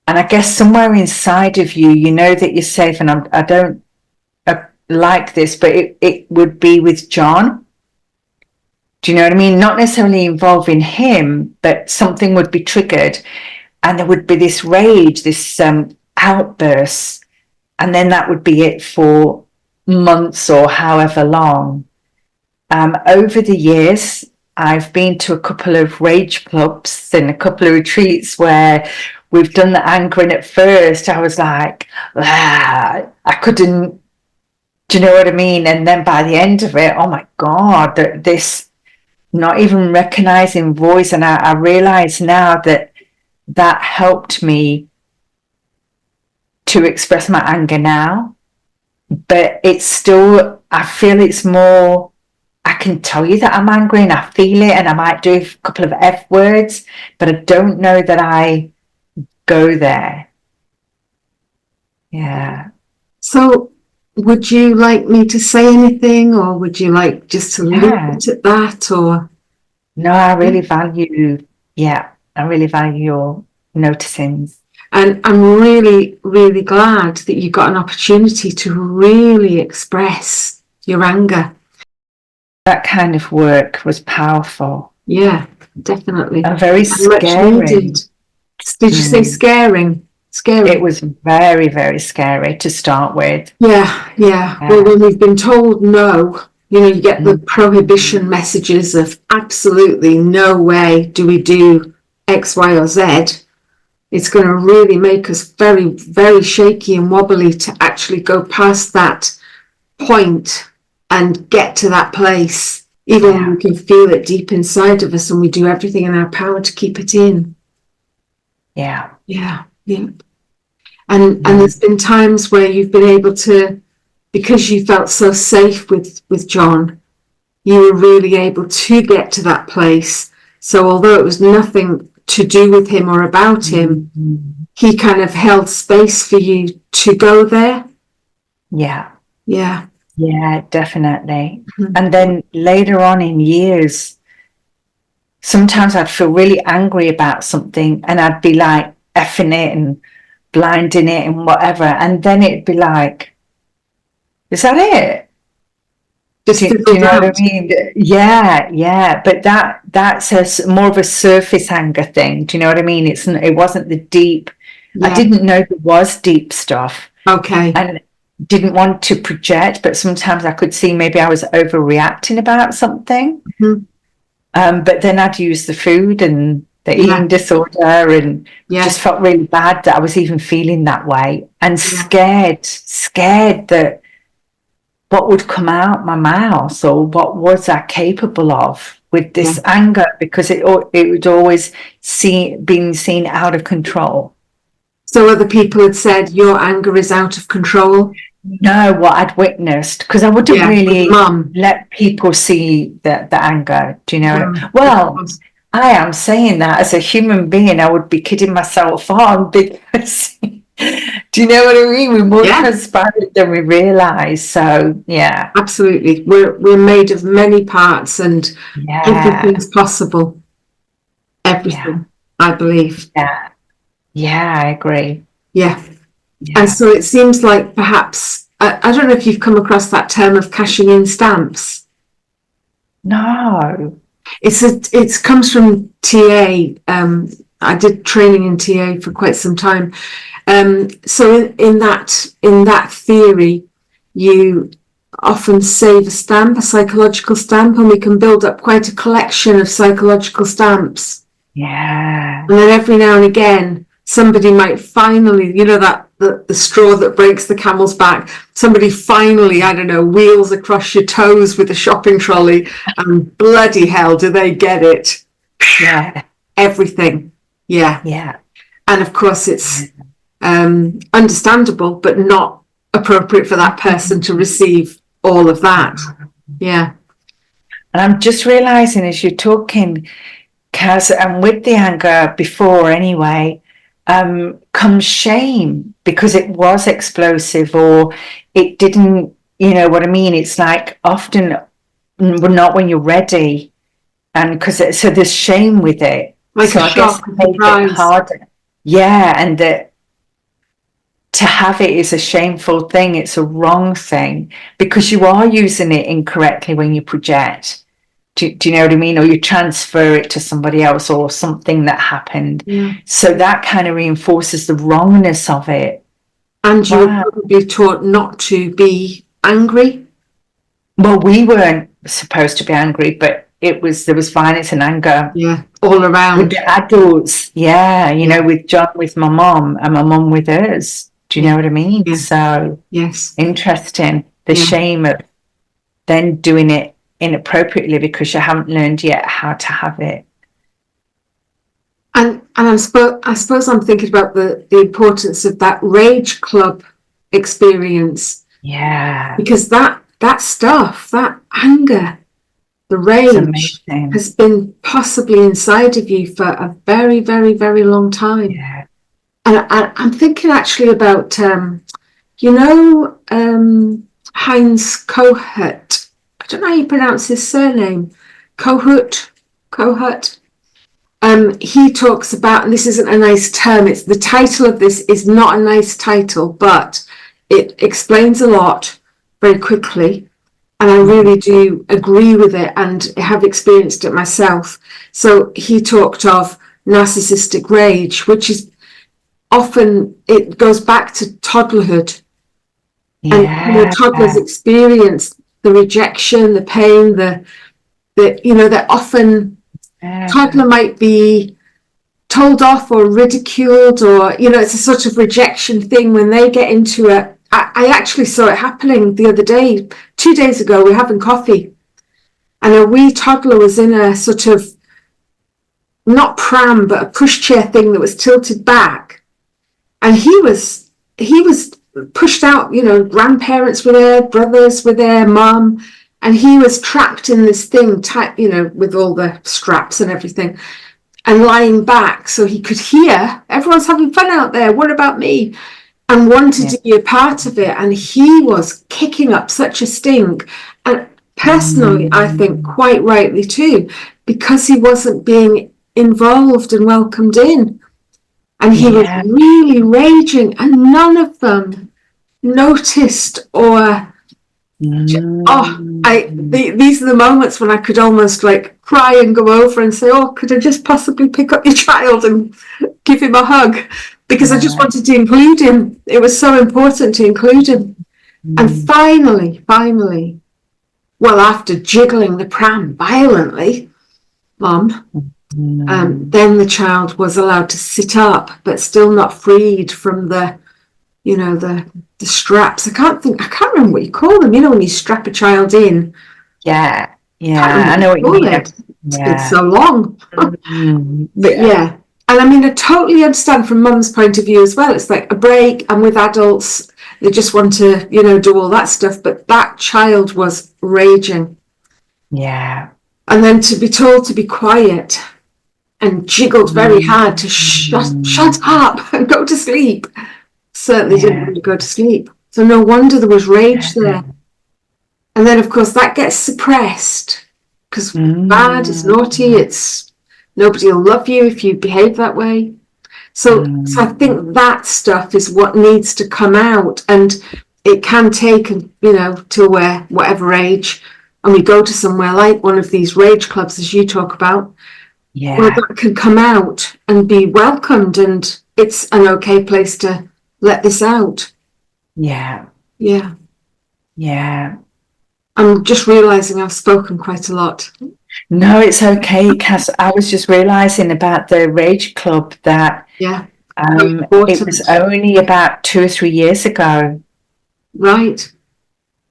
And I guess somewhere inside of you, you know that you're safe. And I don't like this, but it would be with John. Do you know what I mean? Not necessarily involving him, but something would be triggered, and there would be this rage, this outburst, and then that would be it for months or however long. Over the years, I've been to a couple of rage clubs and a couple of retreats where we've done the anger, and at first I was like, I couldn't, do you know what I mean? And then by the end of it, oh my God, this not even recognizing voice. And I realize now that that helped me to express my anger now. But it's still, I feel it's more, I can tell you that I'm angry and I feel it, and I might do a couple of F words, but I don't know that I go there. Yeah. So would you like me to say anything, or would you like just to leave it at that? Or no, I really value your noticings. And I'm really, really glad that you got an opportunity to really express your anger. That kind of work was powerful. Yeah, definitely. And very scary. Did you say scaring? Scary. It was very, very scary to start with. Yeah. Well, when we've been told no, you get the prohibition messages of absolutely no way do we do X, Y, or Z. It's going to really make us very, very shaky and wobbly to actually go past that point and get to that place, even when we can feel it deep inside of us and we do everything in our power to keep it in. Yeah. And there's been times where you've been able to, because you felt so safe with John, you were really able to get to that place. So although it was nothing to do with him or about him, he kind of held space for you to go there. Yeah, definitely. And then later on in years, sometimes I'd feel really angry about something and I'd be like effing it and blinding it and whatever, and then it'd be like, is that it? Do you know what I mean? Yeah. But that's more of a surface anger thing. Do you know what I mean? It wasn't the deep. I didn't know there was deep stuff. Okay. And didn't want to project, but sometimes I could see maybe I was overreacting about something. But then I'd use the food and the eating disorder, and just felt really bad that I was even feeling that way, and scared that what would come out my mouth, or what was I capable of with this anger, because it would always been seen out of control. So other people had said your anger is out of control? No, what I'd witnessed, because I wouldn't really let people see the anger. Do you know? Well, I am saying that as a human being, I would be kidding myself on, because do you know what I mean? We're more transparent than we realise. So yeah, absolutely. We're made of many parts, and everything's possible. Everything, I believe. Yeah, I agree. Yeah. And so it seems like perhaps, I don't know if you've come across that term of cashing in stamps. No. It comes from TA. I did training in TA for quite some time. So in that theory, you often save a stamp, a psychological stamp, and we can build up quite a collection of psychological stamps. Yeah. And then every now and again, somebody might finally, that the straw that breaks the camel's back, somebody finally, I don't know, wheels across your toes with a shopping trolley, and bloody hell, do they get it? Yeah. Everything. Yeah. And of course it's understandable, but not appropriate for that person to receive all of that. Yeah. And I'm just realising as you're talking, Kaz, and with the anger before anyway, comes shame, because it was explosive, or it didn't, you know what I mean? It's like often not when you're ready, and so there's shame with it. Like so I guess it makes it harder. Yeah, and that to have it is a shameful thing. It's a wrong thing because you are using it incorrectly when you project. Do you know what I mean? Or you transfer it to somebody else or something that happened. Yeah. So that kind of reinforces the wrongness of it. And you were Wow. probably taught not to be angry. Well, we weren't supposed to be angry, but there was violence and anger. Yeah, all With around. the adults, yeah, with John, with my mom, and my mom with hers. Do you Yeah. know what I mean? Yeah. So Yes. interesting. The Yeah. shame of then doing it inappropriately because you haven't learned yet how to have it. And I suppose I'm thinking about the importance of that rage club experience. Yeah. Because that stuff, that anger, the rage has been possibly inside of you for a very, very, very long time. Yeah. And I'm thinking actually about, Heinz Kohut. I don't know how you pronounce his surname. Kohut. He talks about, and this isn't a nice term, it's the title of this is not a nice title, but it explains a lot very quickly. And I really do agree with it and have experienced it myself. So he talked of narcissistic rage, which is often, it goes back to toddlerhood. And toddlers experience the rejection, the pain, they're often, toddler might be told off or ridiculed, or it's a sort of rejection thing when they get into it. I actually saw it happening the other day. 2 days ago, we were having coffee, and a wee toddler was in a sort of, not pram, but a pushchair thing that was tilted back, and he was pushed out. Grandparents were there, brothers were there, mum, and he was trapped in this thing, tight, with all the straps and everything, and lying back so he could hear everyone's having fun out there. What about me? And wanted to be a part of it. And he was kicking up such a stink. And personally, I think quite rightly too, because he wasn't being involved and welcomed in. And he was really raging, and none of them noticed or these are the moments when I could almost like cry and go over and say, oh, could I just possibly pick up your child and give him a hug? Because I just wanted to include him. It was so important to include him. And finally, well, after jiggling the pram violently, Mum, then the child was allowed to sit up, but still not freed from the straps. I can't remember what you call them. When you strap a child in. Yeah. I know what you mean. It's been so long. But yeah. And I mean, I totally understand from Mum's point of view as well. It's like a break, and with adults, they just want to, do all that stuff. But that child was raging. Yeah. And then to be told to be quiet and jiggled very hard to shut up and go to sleep. Certainly didn't want to go to sleep. So no wonder there was rage there. And then, of course, that gets suppressed because bad, it's naughty, it's nobody will love you if you behave that way. So I think that stuff is what needs to come out, and it can take, till we're whatever age, and we go to somewhere like one of these rage clubs, as you talk about, where that can come out and be welcomed, and it's an okay place to let this out. Yeah. I'm just realising I've spoken quite a lot. No, it's okay, Cass. I was just realising about the Rage Club that it was only about 2 or 3 years ago. Right.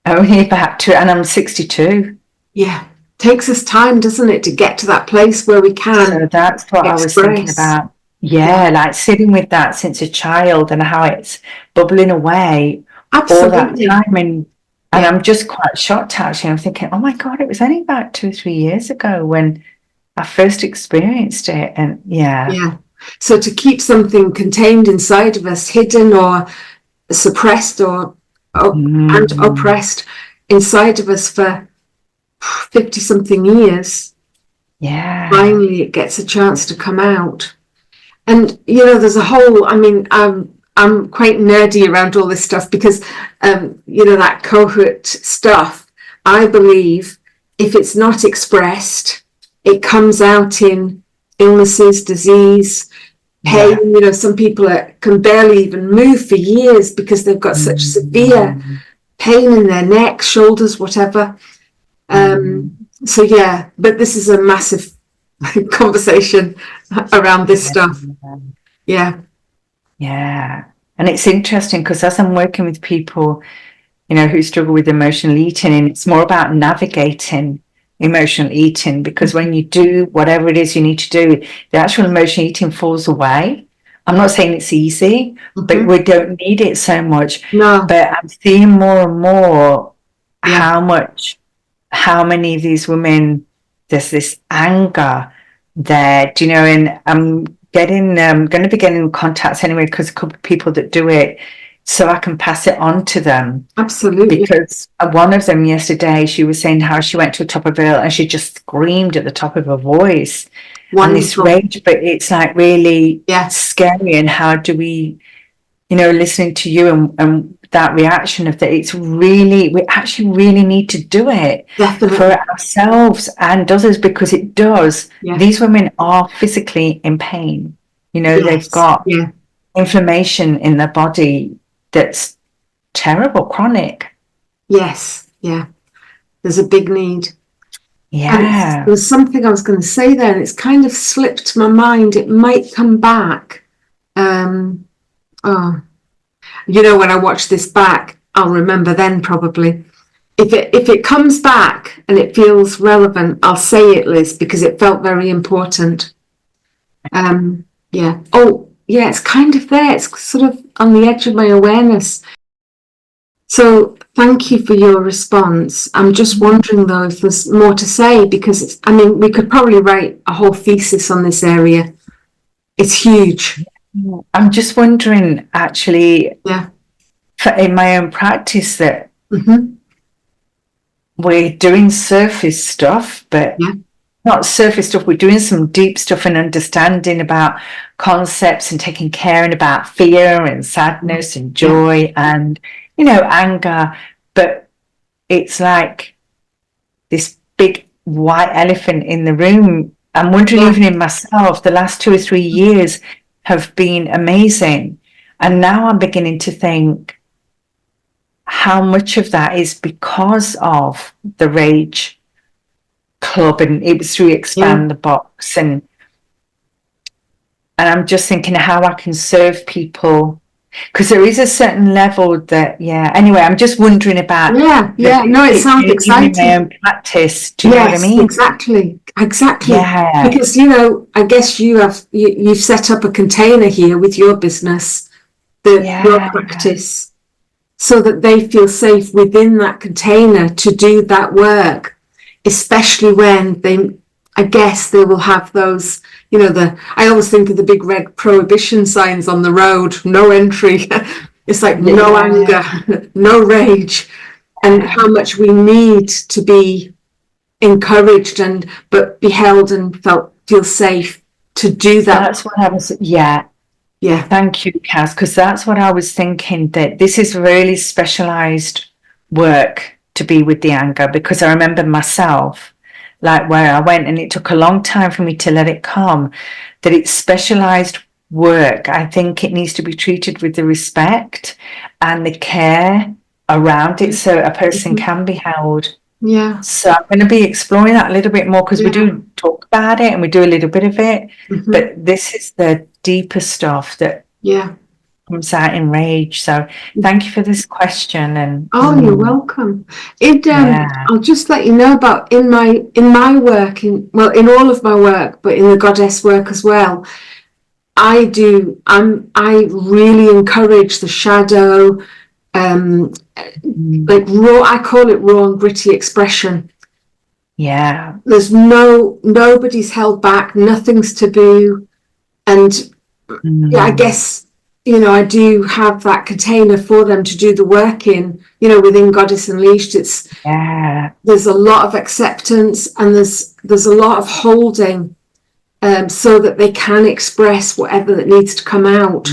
Only about 2, and I'm 62. Yeah. Takes us time, doesn't it, to get to that place where we can. So that's what I was thinking about. Yeah, like sitting with that since a child and how it's bubbling away all that time. And I'm just quite shocked, actually. I'm thinking, oh, my God, it was only about 2 or 3 years ago when I first experienced it. And yeah. So to keep something contained inside of us, hidden or suppressed or and oppressed inside of us for 50-something years, finally it gets a chance to come out. And, there's a whole, I'm quite nerdy around all this stuff because, that cohort stuff, I believe if it's not expressed, it comes out in illnesses, disease, pain. Some people can barely even move for years because they've got such severe pain in their neck, shoulders, whatever. So yeah, but this is a massive conversation around this stuff. Yeah. And it's interesting because as I'm working with people, who struggle with emotional eating, and it's more about navigating emotional eating, because when you do whatever it is you need to do, the actual emotional eating falls away. I'm not saying it's easy, but we don't need it so much. No. But I'm seeing more and more how many of these women, there's this anger there, and I'm going to be getting contacts anyway, because a couple of people that do it, so I can pass it on to them. Absolutely. Because one of them yesterday, she was saying how she went to the top of a hill and she just screamed at the top of her voice. Wonderful. And this rage, but it's like really scary. And how do we, listening to you and that reaction of that, we actually really need to do it. Definitely. For ourselves and others, because it does. Yeah. These women are physically in pain. They've got inflammation in their body that's terrible, chronic. Yes, yeah. There's a big need. Yeah. There was something I was going to say there, and it's kind of slipped my mind. It might come back. When I watch this back, I'll remember then probably. If it comes back and it feels relevant, I'll say it, Liz, because it felt very important. Yeah. Oh, yeah, it's kind of there. It's sort of on the edge of my awareness. So thank you for your response. I'm just wondering, though, if there's more to say, because, we could probably write a whole thesis on this area. It's huge. I'm just wondering, actually, in my own practice, that we're doing surface stuff, but not surface stuff. We're doing some deep stuff and understanding about concepts and taking care and about fear and sadness and joy and, anger. But it's like this big white elephant in the room. I'm wondering, even in myself, the last 2 or 3 years have been amazing. And now I'm beginning to think how much of that is because of the Rage Club, and it was through Expand the Box, and I'm just thinking how I can serve people, because there is a certain level that anyway, I'm just wondering about it sounds exciting. In my own practice, do you know what I mean? Exactly because I guess you've set up a container here with your business, your practice, so that they feel safe within that container to do that work, especially when I guess they will have those, I always think of the big red prohibition signs on the road, no entry. It's like no anger, no rage, and how much we need to be encouraged but be held and feel safe to do that. That's what I was, thank you, Kaz, because that's what I was thinking, that this is really specialized work to be with the anger, because I remember myself, like where I went, and it took a long time for me to let it come, that it's specialized work. I think it needs to be treated with the respect and the care around it, so a person can be held. Yeah. So I'm going to be exploring that a little bit more, because we do talk about it and we do a little bit of it, but this is the deeper stuff that comes out in Rage. So thank you for this question. And you're welcome. I'll just let you know about in my work, in all of my work, but in the goddess work as well. I really encourage the shadow, like raw. I call it raw and gritty expression. Yeah. There's nobody's held back, nothing's taboo, and I guess I do have that container for them to do the work in. Within Goddess Unleashed, there's a lot of acceptance, and there's a lot of holding, so that they can express whatever that needs to come out.